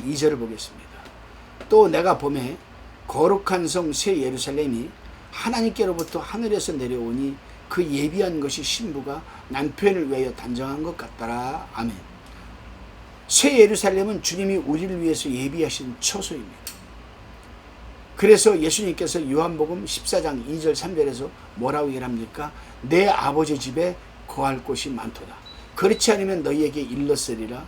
2절을 보겠습니다. 또 내가 보매 거룩한 성 새 예루살렘이 하나님께로부터 하늘에서 내려오니 그 예비한 것이 신부가 남편을 위하여 단정한 것 같더라. 아멘. 새 예루살렘은 주님이 우리를 위해서 예비하신 처소입니다. 그래서 예수님께서 요한복음 14장 2절 3절에서 뭐라고 얘기합니까? 내 아버지 집에 거할 곳이 많도다. 그렇지 않으면 너희에게 일렀으리라.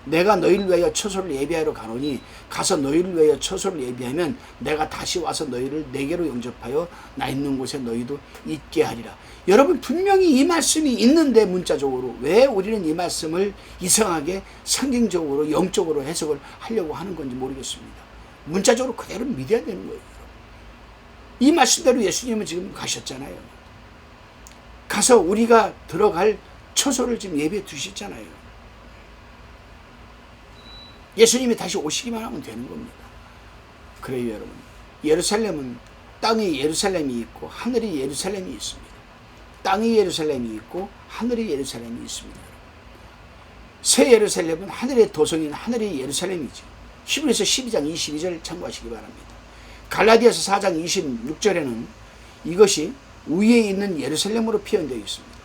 내가 너희를 위하여 처소를 예비하러 가노니 가서 너희를 위하여 처소를 예비하면 내가 다시 와서 너희를 내게로 영접하여 나 있는 곳에 너희도 있게 하리라. 여러분, 분명히 이 말씀이 있는데 문자적으로 왜 우리는 이 말씀을 이상하게 상징적으로 영적으로 해석을 하려고 하는 건지 모르겠습니다. 문자적으로 그대로 믿어야 되는 거예요. 이 말씀대로 예수님은 지금 가셨잖아요. 가서 우리가 들어갈 처소를 지금 예비해 두셨잖아요. 예수님이 다시 오시기만 하면 되는 겁니다. 그래요, 여러분. 예루살렘은 땅에 예루살렘이 있고 하늘이 예루살렘이 있습니다. 땅이 예루살렘이 있고 하늘이 예루살렘이 있습니다. 새 예루살렘은 하늘의 도성인 하늘의 예루살렘이죠. 히브리서 12장 22절 참고하시기 바랍니다. 갈라디아서 4장 26절에는 이것이 위에 있는 예루살렘으로 표현되어 있습니다.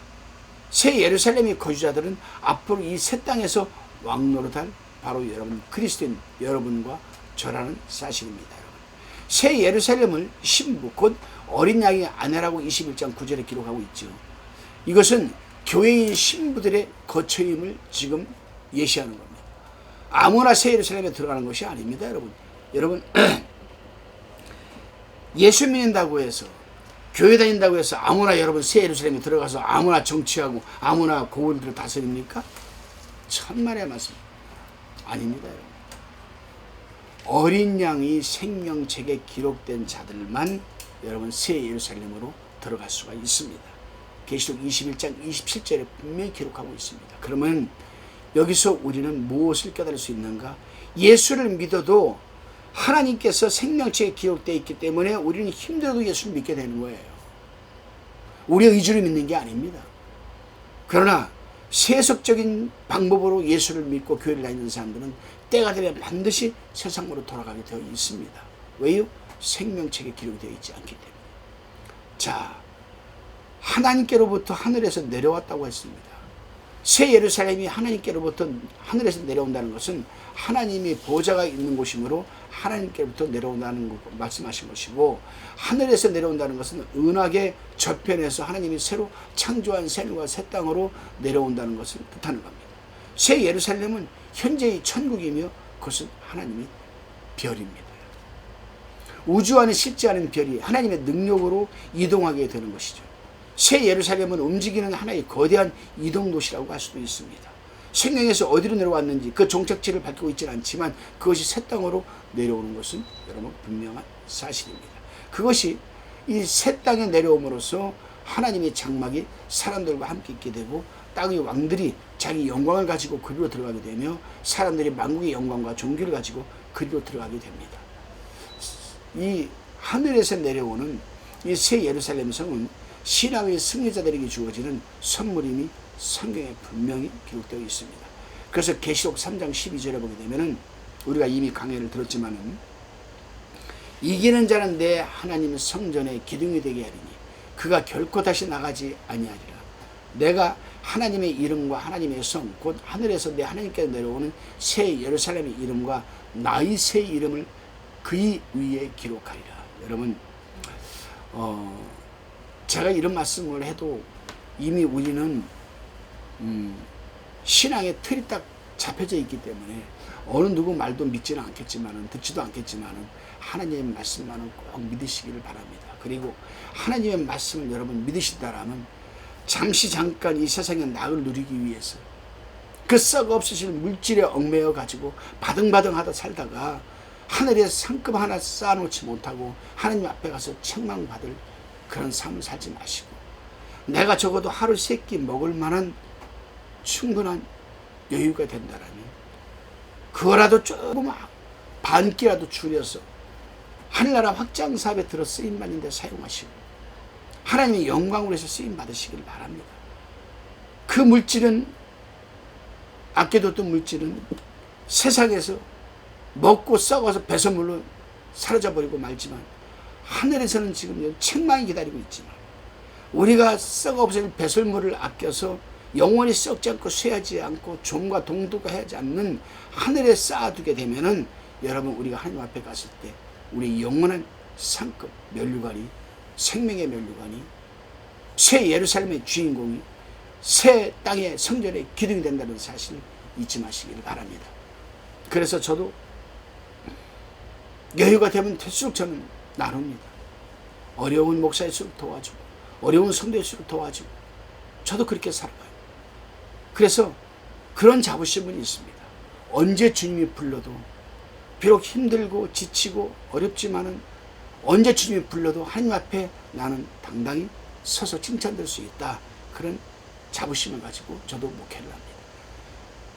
새 예루살렘의 거주자들은 앞으로 이 새 땅에서 왕노릇할 바로 여러분 그리스도인 여러분과 저라는 사실입니다. 새 예루살렘을 신부 곧 어린 양의 아내라고 21장 9절에 기록하고 있죠. 이것은 교회인 신부들의 거처임을 지금 예시하는 겁니다. 아무나 새 예루살렘에 들어가는 것이 아닙니다. 여러분 예수 믿는다고 해서 교회 다닌다고 해서 아무나 여러분 새 예루살렘에 들어가서 아무나 정치하고 아무나 고을들을 다스립니까? 천만의 말씀 아닙니다. 여러분. 어린 양이 생명책에 기록된 자들만 여러분 새 예루살렘으로 들어갈 수가 있습니다. 계시록 21장 27절에 분명히 기록하고 있습니다. 그러면 여기서 우리는 무엇을 깨달을 수 있는가? 예수를 믿어도 하나님께서 생명책에 기록되어 있기 때문에 우리는 힘들어도 예수를 믿게 되는 거예요. 우리의 의지로 믿는 게 아닙니다. 그러나 세속적인 방법으로 예수를 믿고 교회를 다니는 사람들은 때가 되면 반드시 세상으로 돌아가게 되어 있습니다. 왜요? 생명책에 기록이 되어 있지 않기 때문에. 자, 하나님께로부터 하늘에서 내려왔다고 했습니다. 새 예루살렘이 하나님께로부터 하늘에서 내려온다는 것은 하나님의 보좌가 있는 곳이므로 하나님께로부터 내려온다는 것 말씀하신 것이고, 하늘에서 내려온다는 것은 은하계 저편에서 하나님이 새로 창조한 새늘과 새 땅으로 내려온다는 것을 뜻하는 겁니다. 새 예루살렘은 현재의 천국이며 그것은 하나님의 별입니다. 우주 안에 싣지 않은 별이 하나님의 능력으로 이동하게 되는 것이죠. 새 예루살렘은 움직이는 하나의 거대한 이동도시라고 할 수도 있습니다. 생명에서 어디로 내려왔는지 그 종착지를 밝히고 있지는 않지만 그것이 새 땅으로 내려오는 것은 여러분 분명한 사실입니다. 그것이 이 새 땅에 내려옴으로써 하나님의 장막이 사람들과 함께 있게 되고 땅의 왕들이 자기 영광을 가지고 그리로 들어가게 되며 사람들이 만국의 영광과 존귀를 가지고 그리로 들어가게 됩니다. 이 하늘에서 내려오는 이 새 예루살렘 성은 신앙의 승리자들에게 주어지는 선물임이 성경에 분명히 기록되어 있습니다. 그래서 계시록 3장 12절에 보게 되면은 우리가 이미 강해를 들었지만은 이기는 자는 내 하나님의 성전에 기둥이 되게 하리니 그가 결코 다시 나가지 아니하리라. 내가 하나님의 이름과 하나님의 성 곧 하늘에서 내 하나님께서 내려오는 새 예루살렘의 이름과 나의 새 이름을 그의 위에 기록하리라. 여러분 제가 이런 말씀을 해도 이미 우리는 신앙의 틀이 딱 잡혀져 있기 때문에 어느 누구 말도 믿지는 않겠지만은 듣지도 않겠지만은 하나님의 말씀만은 꼭 믿으시기를 바랍니다. 그리고 하나님의 말씀을 여러분 믿으시다라면 잠시 잠깐 이 세상의 낙을 누리기 위해서 그 썩 없으실 물질에 얽매여 가지고 바등바등하다 살다가 하늘에 상급 하나 쌓아놓지 못하고 하나님 앞에 가서 책망받을 그런 삶을 살지 마시고 내가 적어도 하루 세 끼 먹을 만한 충분한 여유가 된다라면 그거라도 조금 반 끼라도 줄여서 하늘나라 확장 사업에 들어 쓰임받는 데 사용하시고 하나님의 영광으로 해서 쓰임받으시길 바랍니다. 그 물질은 아껴뒀던 물질은 세상에서 먹고 썩어서 배설물로 사라져버리고 말지만 하늘에서는 지금 책망이 기다리고 있지만 우리가 썩어 없어질 배설물을 아껴서 영원히 썩지 않고 쇠하지 않고 종과 동독하지 않는 하늘에 쌓아두게 되면은 여러분 우리가 하나님 앞에 갔을 때 우리 영원한 상급 면류관이 생명의 면류관이 새 예루살렘의 주인공이 새 땅의 성전의 기둥이 된다는 사실을 잊지 마시기를 바랍니다. 그래서 저도 여유가 되면 될수록 저는 나눕니다. 어려운 목사일수록 도와주고 어려운 성도일수록 도와주고 저도 그렇게 살아가요. 그래서 그런 자부심은 있습니다. 언제 주님이 불러도 비록 힘들고 지치고 어렵지만은 언제 주님이 불러도 하나님 앞에 나는 당당히 서서 칭찬될 수 있다. 그런 자부심을 가지고 저도 목회를 합니다.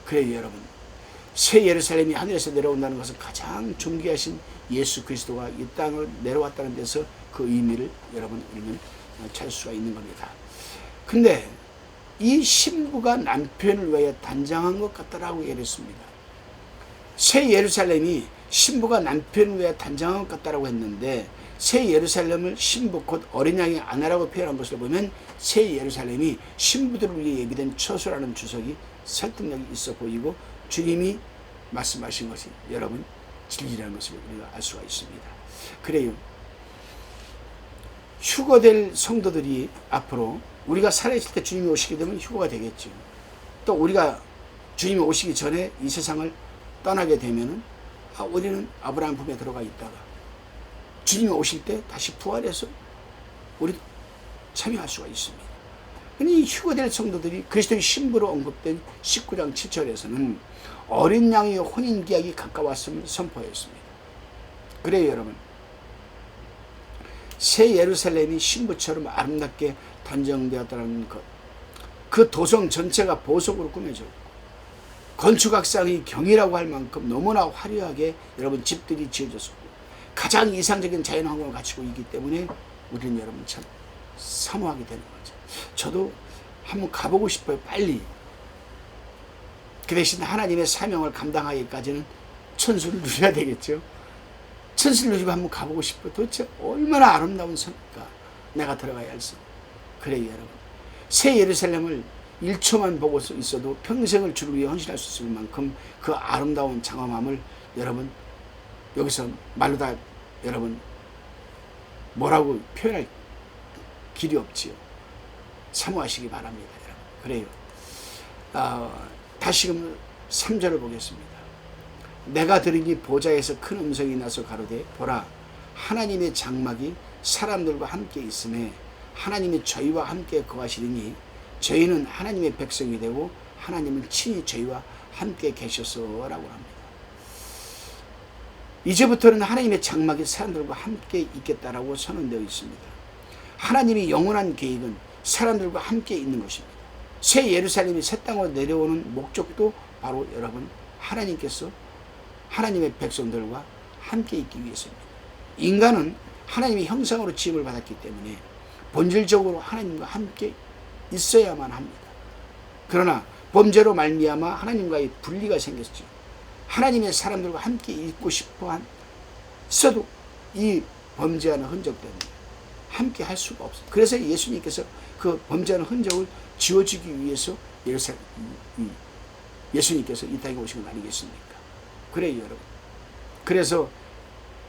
그래요 여러분, 새 예루살렘이 하늘에서 내려온다는 것은 가장 존귀하신 예수 그리스도가 이 땅을 내려왔다는 데서 그 의미를 여러분 우리는 찾을 수가 있는 겁니다. 근데 이 신부가 남편을 위하여 단장한 것 같다라고 얘기했습니다. 새 예루살렘이 신부가 남편을 위하여 단장한 것 같다라고 했는데 새 예루살렘을 신부 곧 어린 양의 아내라고 표현한 것을 보면 새 예루살렘이 신부들을 위해 예비된 처소라는 주석이 설득력이 있어 보이고 주님이 말씀하신 것이 여러분 진리라는 것을 우리가 알 수가 있습니다. 그래요. 휴거될 성도들이 앞으로 우리가 살아있을 때 주님이 오시게 되면 휴거가 되겠죠. 또 우리가 주님이 오시기 전에 이 세상을 떠나게 되면은 우리는 아브라함 품에 들어가 있다가 주님이 오실 때 다시 부활해서 우리도 참여할 수가 있습니다. 이 휴거될 성도들이 그리스도의 신부로 언급된 19장 7절에서는 어린 양의 혼인기약이 가까웠음을 선포했습니다. 그래요 여러분, 새 예루살렘이 신부처럼 아름답게 단정되었다는 것, 그 도성 전체가 보석으로 꾸며졌고 건축학상의 경이라고 할 만큼 너무나 화려하게 여러분 집들이 지어졌고 가장 이상적인 자연환경을 갖추고 있기 때문에 우리는 여러분 참 사모하게 되는 거죠. 저도 한번 가보고 싶어요. 빨리. 그 대신 하나님의 사명을 감당하기까지는 천수를 누려야 되겠죠. 천수를 누리고 한번 가보고 싶어요. 도대체 얼마나 아름다운 성일까. 내가 들어가야 할 성. 그래요 여러분, 새 예루살렘을 1초만 보고 있어도 평생을 주를 위해 헌신할 수 있을 만큼 그 아름다운 장엄함을 여러분 여기서 말로 다 여러분 뭐라고 표현할 길이 없지요. 사모하시기 바랍니다 여러분. 그래요. 다시금 3절을 보겠습니다. 내가 들으니 보좌에서 큰 음성이 나서 가로되 보라 하나님의 장막이 사람들과 함께 있음에 하나님이 저희와 함께 거하시리니 저희는 하나님의 백성이 되고 하나님은 친히 저희와 함께 계셔서라고 합니다. 이제부터는 하나님의 장막이 사람들과 함께 있겠다라고 선언되어 있습니다. 하나님이 영원한 계획은 사람들과 함께 있는 것입니다. 새 예루살렘이 새 땅으로 내려오는 목적도 바로 여러분 하나님께서 하나님의 백성들과 함께 있기 위해서입니다. 인간은 하나님의 형상으로 지음을 받았기 때문에 본질적으로 하나님과 함께 있어야만 합니다. 그러나 범죄로 말미암아 하나님과의 분리가 생겼죠. 하나님의 사람들과 함께 있고 싶어 있어도 이 범죄하는 흔적 때문에 함께 할 수가 없어요. 그래서 예수님께서 그 범죄하는 흔적을 지워주기 위해서 예수님께서 이 땅에 오신 건 아니겠습니까? 그래요 여러분. 그래서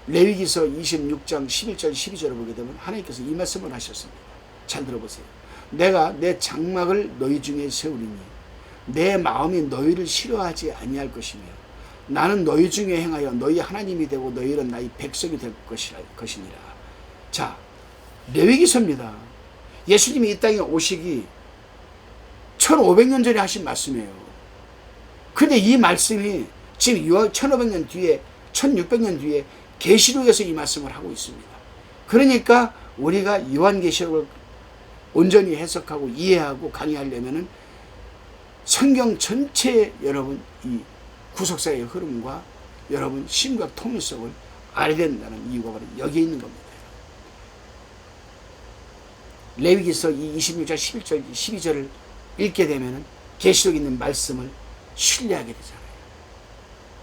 레위기서 26장 11절 12절을 보게 되면 하나님께서 이 말씀을 하셨습니다. 잘 들어보세요. 내가 내 장막을 너희 중에 세우리니 내 마음이 너희를 싫어하지 아니할 것이며 나는 너희 중에 행하여 너희 하나님이 되고 너희는 나의 백성이 될 것이니라. 자, 레위기서입니다. 예수님이 이 땅에 오시기 1500년 전에 하신 말씀이에요. 근데 이 말씀이 지금 1500년 뒤에 1600년 뒤에 계시록에서 이 말씀을 하고 있습니다. 그러니까 우리가 요한계시록을 온전히 해석하고 이해하고 강의하려면은 성경 전체의 여러분 이 구속사의 흐름과 여러분 신구약 통일성을 알아야 된다는 이유가 바로 여기에 있는 겁니다. 레위기서 26장 11절 12절을 읽게 되면은 계시록에 있는 말씀을 신뢰하게 되잖아요.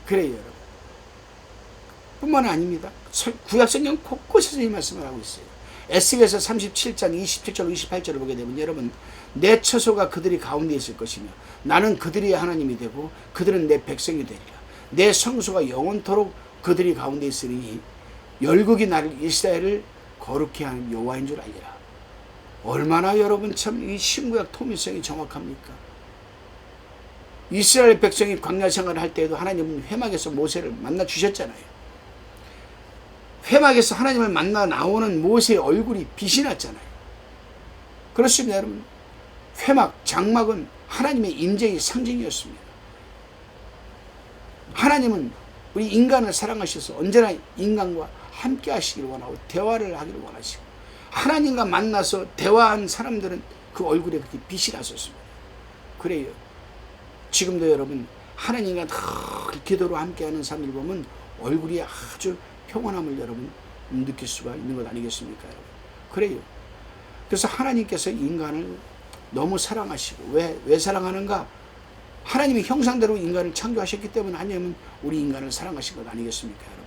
그래요 여러분. 뿐만 아닙니다. 구약성경 곳곳에서 이 말씀을 하고 있어요. 에스겔서 37장 27절 28절을 보게 되면 여러분, 내 처소가 그들이 가운데 있을 것이며 나는 그들의 하나님이 되고 그들은 내 백성이 되리라. 내 성소가 영원토록 그들이 가운데 있으니 열국이 나를 이스라엘을 거룩히 하는 여호와인 줄 알리라. 얼마나 여러분 참 이 신구약 통일성이 정확합니까? 이스라엘 백성이 광야 생활을 할 때에도 하나님은 회막에서 모세를 만나 주셨잖아요. 회막에서 하나님을 만나 나오는 모세의 얼굴이 빛이 났잖아요. 그렇습니다, 여러분. 회막, 장막은 하나님의 임재의 상징이었습니다. 하나님은 우리 인간을 사랑하셔서 언제나 인간과 함께 하시기를 원하고 대화를 하기를 원하시고, 하나님과 만나서 대화한 사람들은 그 얼굴에 그렇게 빛이 났었습니다. 그래요. 지금도 여러분 하나님과 늘 기도로 함께하는 사람들 보면 얼굴이 아주 평온함을 여러분 느낄 수가 있는 것 아니겠습니까, 여러분? 그래요. 그래서 하나님께서 인간을 너무 사랑하시고, 왜 사랑하는가? 하나님의 형상대로 인간을 창조하셨기 때문에 하나님은 우리 인간을 사랑하신 것 아니겠습니까, 여러분?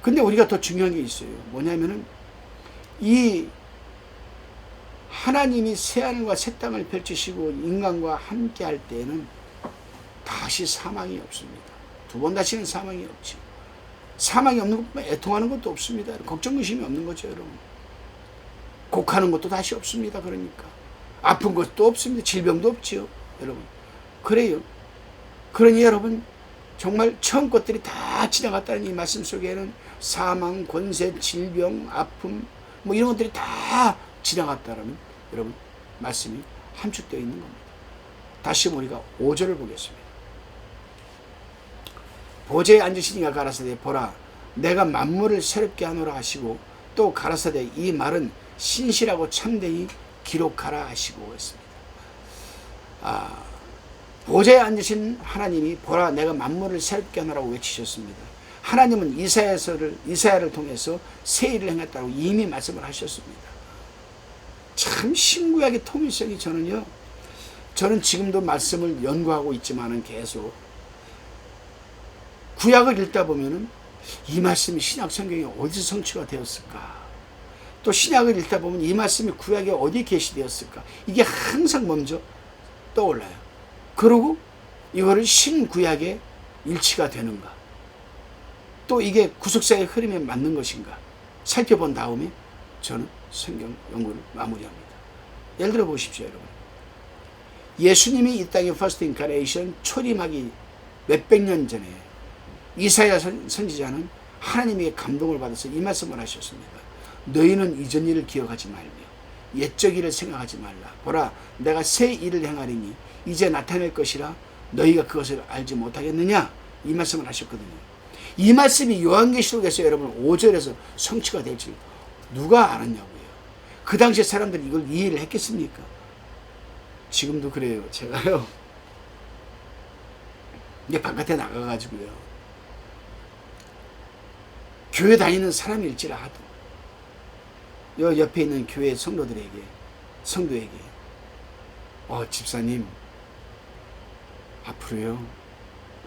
근데 우리가 더 중요한 게 있어요. 뭐냐면은 이 하나님이 새하늘과 새 땅을 펼치시고 인간과 함께 할 때에는 다시 사망이 없습니다. 두 번 다시는 사망이 없죠. 사망이 없는 것뿐만 애통하는 것도 없습니다. 걱정 의심이 없는 거죠, 여러분. 곡하는 것도 다시 없습니다. 그러니까 아픈 것도 없습니다. 질병도 없지요, 여러분. 그래요. 그러니 여러분 정말 처음 것들이 다 지나갔다는 이 말씀 속에는 사망, 권세, 질병, 아픔 뭐 이런 것들이 다 지나갔다라는 여러분 말씀이 함축되어 있는 겁니다. 다시 우리가 5절을 보겠습니다. 보좌에 앉으신 이가 가라사대 보라 내가 만물을 새롭게 하노라 하시고 또 가라사대 이 말은 신실하고 참되이 기록하라 하시고 했습니다. 보좌에 앉으신 하나님이 보라 내가 만물을 새롭게 하노라고 외치셨습니다. 하나님은 이사야를 통해서 새 일을 행했다고 이미 말씀을 하셨습니다. 참 신구약의 통일성이 저는 지금도 말씀을 연구하고 있지만은 계속 구약을 읽다 보면은 이 말씀이 신약 성경에 어디서 성취가 되었을까? 또 신약을 읽다 보면 이 말씀이 구약에 어디 계시되었을까? 이게 항상 먼저 떠올라요. 그리고 이거를 신구약에 일치가 되는가? 또 이게 구속사의 흐름에 맞는 것인가? 살펴본 다음에 저는 성경 연구를 마무리합니다. 예를 들어 보십시오, 여러분. 예수님이 이 땅에 퍼스트 인카레이션 초림하기 몇백 년 전에 이사야 선지자는 하나님의 감동을 받아서 이 말씀을 하셨습니다. 너희는 이전 일을 기억하지 말며 옛적 일을 생각하지 말라. 보라 내가 새 일을 행하리니 이제 나타낼 것이라 너희가 그것을 알지 못하겠느냐? 이 말씀을 하셨거든요. 이 말씀이 요한계시록에서 여러분 5절에서 성취가 될지 누가 알았냐고요. 그 당시에 사람들이 이걸 이해를 했겠습니까? 지금도 그래요. 제가요 이제 바깥에 나가가지고요 교회 다니는 사람일지라도 요 옆에 있는 교회 성도에게 집사님 앞으로요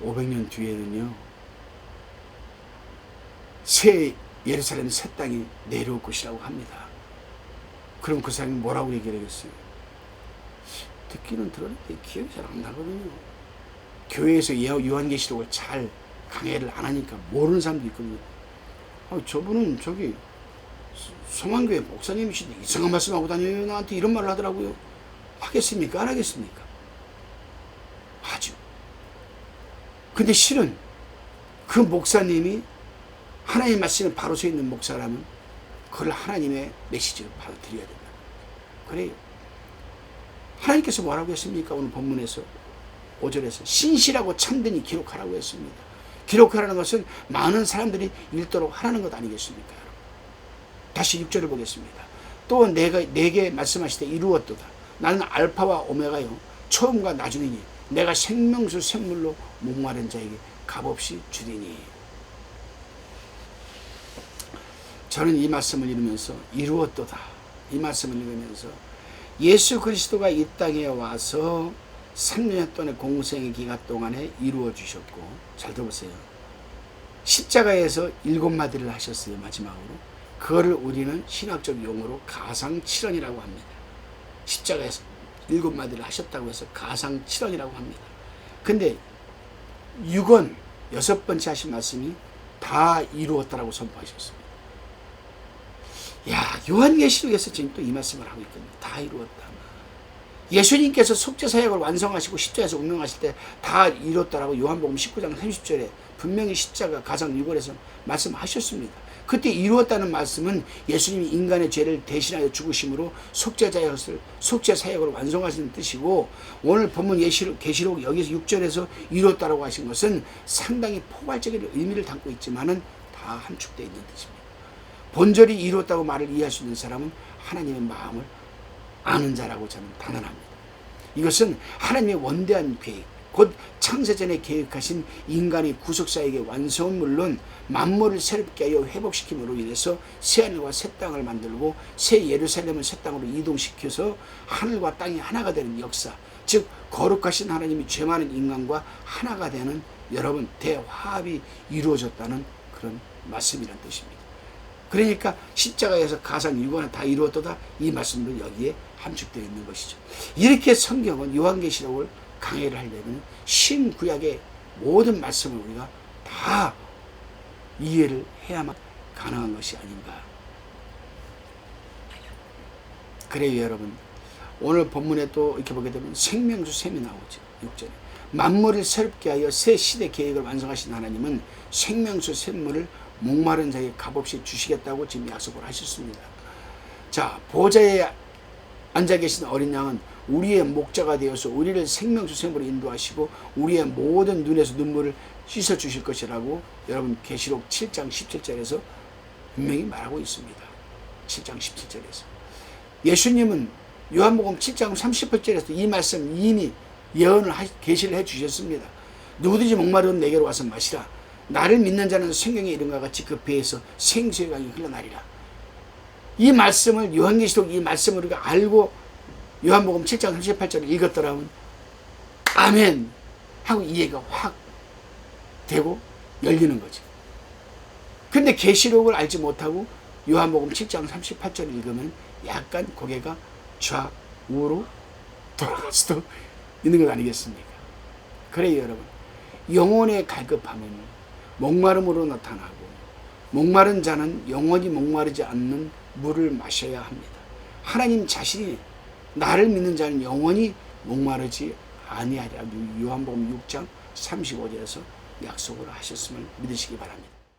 500년 뒤에는요 새 예루살렘 새 땅이 내려올 것이라고 합니다. 그럼 그 사람이 뭐라고 얘기를 하겠어요? 듣기는 들었는데 기억이 잘 안 나거든요. 교회에서 요한계시록을 잘 강해를 안 하니까 모르는 사람도 있거든요. 저분은 저기 소망교회 목사님이신데 이상한 말씀하고 다녀요. 나한테 이런 말을 하더라고요. 하겠습니까? 안 하겠습니까? 하죠. 근데 실은 그 목사님이 하나님의 말씀에 바로 서 있는 목사라면 그걸 하나님의 메시지로 바로 드려야 된다. 그래요. 하나님께서 뭐라고 했습니까? 오늘 본문에서 5절에서 신실하고 참되니 기록하라고 했습니다. 기록하라는 것은 많은 사람들이 읽도록 하라는 것 아니겠습니까? 여러분? 다시 6절을 보겠습니다. 또 내게 말씀하시되 이루었도다. 나는 알파와 오메가요 처음과 나중이니 내가 생명수 샘물로 목마른 자에게 값없이 주리니. 저는 이 말씀을 읽으면서 이루었도다 이 말씀을 읽으면서 예수 그리스도가 이 땅에 와서 3년 동안의 공생의 기간 동안에 이루어 주셨고, 잘 들어보세요. 십자가에서 7마디를 하셨어요. 마지막으로. 그거를 우리는 신학적 용어로 가상칠언이라고 합니다. 십자가에서 7마디를 하셨다고 해서 가상칠언이라고 합니다. 근데 6원 6번째 하신 말씀이 다 이루었다라고 선포하셨습니다. 야, 요한계시록에서 지금 또 이 말씀을 하고 있거든요. 다 이루었다. 예수님께서 속죄사역을 완성하시고 십자가에서 운명하실 때 다 이뤘다라고 요한복음 19장 30절에 분명히 십자가 가상 6월에서 말씀하셨습니다. 그때 이루었다는 말씀은 예수님이 인간의 죄를 대신하여 죽으심으로 속죄사역을 완성하시는 뜻이고, 오늘 본문 계시록 여기서 6절에서 이루었다라고 하신 것은 상당히 포괄적인 의미를 담고 있지만은 다 함축되어 있는 뜻입니다. 본절이 이루었다고 말을 이해할 수 있는 사람은 하나님의 마음을 아는 자라고 저는 단언합니다. 이것은 하나님의 원대한 계획, 곧 창세전에 계획하신 인간의 구속사역의 완성은 물론 만물을 새롭게 하여 회복시킴으로 인해서 새하늘과 새 땅을 만들고 새 예루살렘을 새 땅으로 이동시켜서 하늘과 땅이 하나가 되는 역사, 즉 거룩하신 하나님이 죄 많은 인간과 하나가 되는 여러분 대화합이 이루어졌다는 그런 말씀이란 뜻입니다. 그러니까 십자가에서 가상 6원을 다 이루었다, 이 말씀도 여기에 함축되어 있는 것이죠. 이렇게 성경은 요한계시록을 강해를 하려면 신구약의 모든 말씀을 우리가 다 이해를 해야만 가능한 것이 아닌가. 그래요, 여러분. 오늘 본문에 또 이렇게 보게 되면 생명수 샘이 나오죠. 6절에. 만물을 새롭게 하여 새 시대 계획을 완성하신 하나님은 생명수 샘물을 목마른 자에게 값없이 주시겠다고 지금 약속을 하셨습니다. 자, 보좌에 앉아 계신 어린 양은 우리의 목자가 되어서 우리를 생명수 샘으로 인도하시고 우리의 모든 눈에서 눈물을 씻어 주실 것이라고 여러분 계시록 7장 17절에서 분명히 말하고 있습니다. 7장 17절에서 예수님은 요한복음 7장 38절에서 이 말씀 이미 예언을 계시를 해 주셨습니다. 누구든지 목마르면 내게로 와서 마시라. 나를 믿는 자는 성경에 이른 것 같이 그 배에서 생수의 강이 흘러나리라. 이 말씀을 요한계시록 이 말씀을 우리가 알고 요한복음 7장 38절을 읽었더라면 아멘 하고 이해가 확 되고 열리는 거죠. 근데 계시록을 알지 못하고 요한복음 7장 38절을 읽으면 약간 고개가 좌우로 돌아갈 수도 있는 것 아니겠습니까? 그래요, 여러분. 영혼의 갈급함은 목마름으로 나타나고 목마른 자는 영원히 목마르지 않는 물을 마셔야 합니다. 하나님 자신이 나를 믿는 자는 영원히 목마르지 아니하리라 요한복음 6장 35절에서 약속을 하셨음을 믿으시기 바랍니다.